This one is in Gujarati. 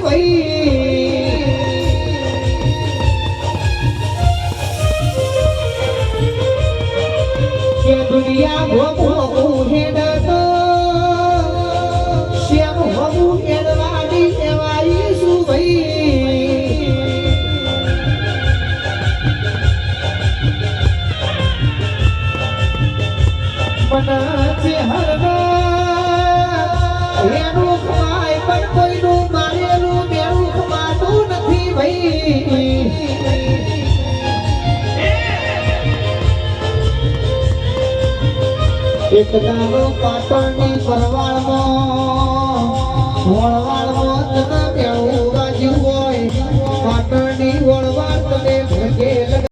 ભાઈ કે દુનિયા ભોગવું હેડતો શ્યામ ભોગવું હેડવાની એવાઈ શું ભાઈ મનાચે હરવા એનું ખવાય પણ કોઈનું મારેલું મેરું ખવાતું નથી ભાઈ એક દાડો પાટણની પરવાળમાં